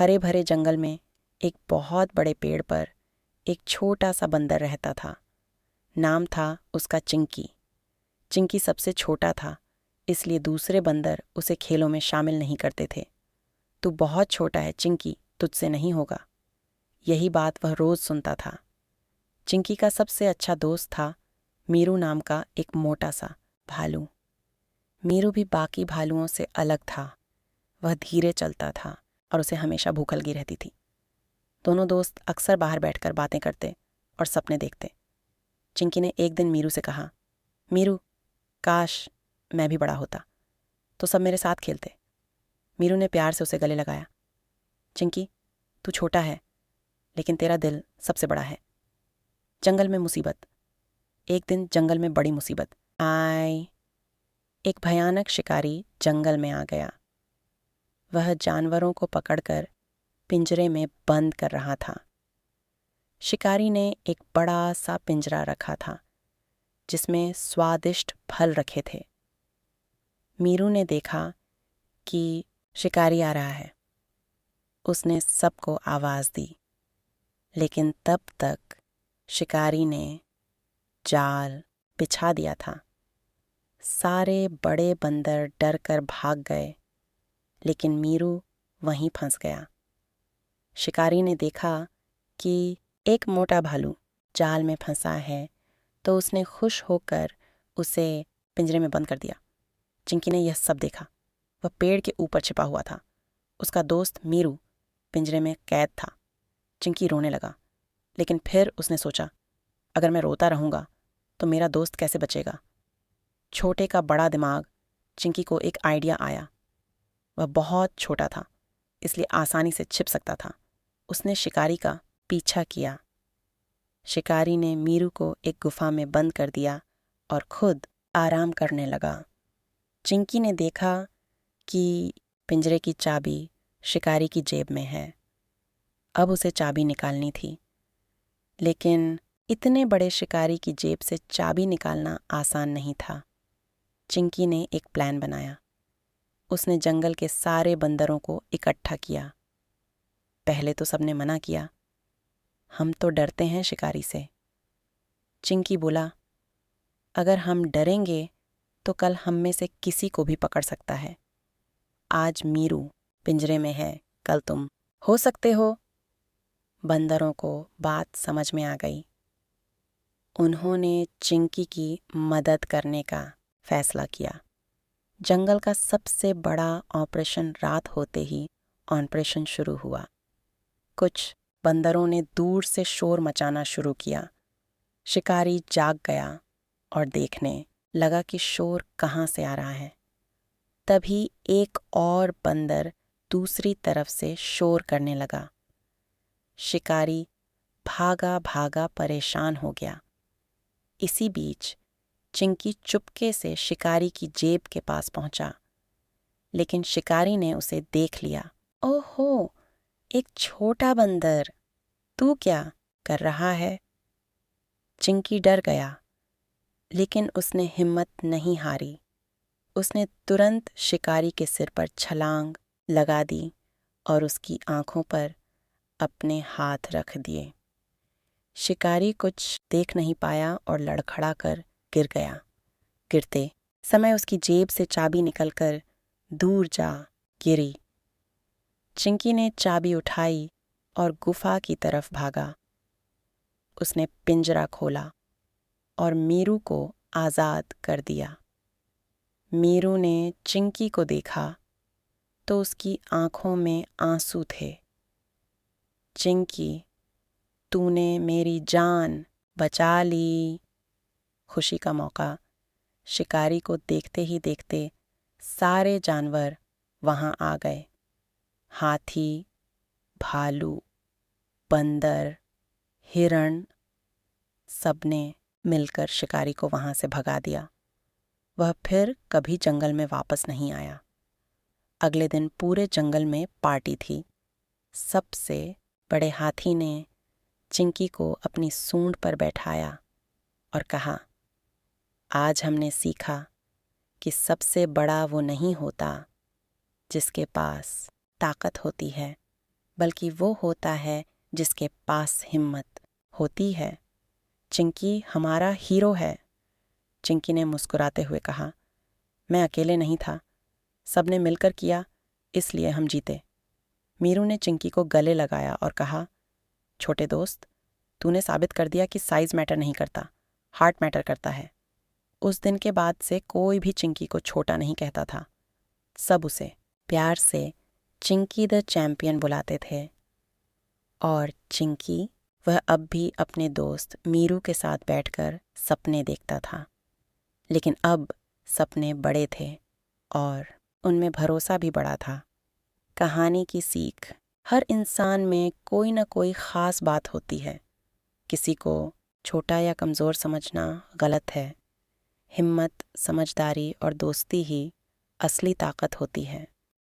हरे भरे जंगल में एक बहुत बड़े पेड़ पर एक छोटा सा बंदर रहता था। नाम था उसका चिंकी। चिंकी सबसे छोटा था, इसलिए दूसरे बंदर उसे खेलों में शामिल नहीं करते थे। तू बहुत छोटा है चिंकी, तुझसे नहीं होगा। यही बात वह रोज सुनता था। चिंकी का सबसे अच्छा दोस्त था मीरू नाम का एक मोटा सा भालू। मीरू भी बाकी भालुओं से अलग था। वह धीरे चलता था और उसे हमेशा भूख लगी रहती थी। दोनों दोस्त अक्सर बाहर बैठकर बातें करते और सपने देखते। चिंकी ने एक दिन मीरू से कहा, मीरू, काश मैं भी बड़ा होता तो सब मेरे साथ खेलते। मीरू ने प्यार से उसे गले लगाया। चिंकी, तू छोटा है लेकिन तेरा दिल सबसे बड़ा है। जंगल में मुसीबत। एक दिन जंगल में बड़ी मुसीबत आई। एक भयानक शिकारी जंगल में आ गया। वह जानवरों को पकड़कर पिंजरे में बंद कर रहा था। शिकारी ने एक बड़ा सा पिंजरा रखा था जिसमें स्वादिष्ट फल रखे थे। मीरू ने देखा कि शिकारी आ रहा है। उसने सबको आवाज दी, लेकिन तब तक शिकारी ने जाल बिछा दिया था। सारे बड़े बंदर डर कर भाग गए, लेकिन मीरू वहीं फंस गया। शिकारी ने देखा कि एक मोटा भालू जाल में फंसा है, तो उसने खुश होकर उसे पिंजरे में बंद कर दिया। चिंकी ने यह सब देखा। वह पेड़ के ऊपर छिपा हुआ था। उसका दोस्त मीरू पिंजरे में कैद था। चिंकी रोने लगा, लेकिन फिर उसने सोचा, अगर मैं रोता रहूंगा तो मेरा दोस्त कैसे बचेगा। छोटे का बड़ा दिमाग चिंकी को एक आइडिया आया। वह बहुत छोटा था, इसलिए आसानी से छिप सकता था। उसने शिकारी का पीछा किया। शिकारी ने मीरू को एक गुफा में बंद कर दिया और खुद आराम करने लगा। चिंकी ने देखा कि पिंजरे की चाबी शिकारी की जेब में है। अब उसे चाबी निकालनी थी, लेकिन इतने बड़े शिकारी की जेब से चाबी निकालना आसान नहीं था। चिंकी ने एक प्लान बनाया। उसने जंगल के सारे बंदरों को इकट्ठा किया। पहले तो सबने मना किया, हम तो डरते हैं शिकारी से। चिंकी बोला, अगर हम डरेंगे तो कल हम में से किसी को भी पकड़ सकता है। आज मीरू पिंजरे में है, कल तुम हो सकते हो। बंदरों को बात समझ में आ गई। उन्होंने चिंकी की मदद करने का फैसला किया। जंगल का सबसे बड़ा ऑपरेशन रात होते ही ऑपरेशन शुरू हुआ। कुछ बंदरों ने दूर से शोर मचाना शुरू किया। शिकारी जाग गया और देखने लगा कि शोर कहाँ से आ रहा है। तभी एक और बंदर दूसरी तरफ से शोर करने लगा। शिकारी भागा भागा परेशान हो गया। इसी बीच चिंकी चुपके से शिकारी की जेब के पास पहुंचा, लेकिन शिकारी ने उसे देख लिया। ओहो, एक छोटा बंदर, तू क्या कर रहा है? चिंकी डर गया, लेकिन उसने हिम्मत नहीं हारी। उसने तुरंत शिकारी के सिर पर छलांग लगा दी और उसकी आंखों पर अपने हाथ रख दिए। शिकारी कुछ देख नहीं पाया और लड़खड़ा कर गिर गया। गिरते समय उसकी जेब से चाबी निकलकर दूर जा गिरी। चिंकी ने चाबी उठाई और गुफा की तरफ भागा। उसने पिंजरा खोला और मीरू को आज़ाद कर दिया। मीरू ने चिंकी को देखा तो उसकी आंखों में आंसू थे। चिंकी, तूने मेरी जान बचा ली। खुशी का मौका। शिकारी को देखते ही देखते सारे जानवर वहां आ गए। हाथी, भालू, बंदर, हिरण, सबने मिलकर शिकारी को वहां से भगा दिया। वह फिर कभी जंगल में वापस नहीं आया। अगले दिन पूरे जंगल में पार्टी थी। सबसे बड़े हाथी ने चिंकी को अपनी सूंड पर बैठाया और कहा, आज हमने सीखा कि सबसे बड़ा वो नहीं होता जिसके पास ताकत होती है, बल्कि वो होता है जिसके पास हिम्मत होती है। चिंकी हमारा हीरो है। चिंकी ने मुस्कुराते हुए कहा, मैं अकेले नहीं था, सबने मिलकर किया, इसलिए हम जीते। मीरू ने चिंकी को गले लगाया और कहा, छोटे दोस्त, तूने साबित कर दिया कि साइज मैटर नहीं करता, हार्ट मैटर करता है। उस दिन के बाद से कोई भी चिंकी को छोटा नहीं कहता था। सब उसे प्यार से चिंकी द चैंपियन बुलाते थे। और चिंकी, वह अब भी अपने दोस्त मीरू के साथ बैठकर सपने देखता था। लेकिन अब सपने बड़े थे और उनमें भरोसा भी बड़ा था। कहानी की सीख, हर इंसान में कोई ना कोई ख़ास बात होती है। किसी को छोटा या कमज़ोर समझना गलत है। हिम्मत, समझदारी और दोस्ती ही असली ताकत होती है।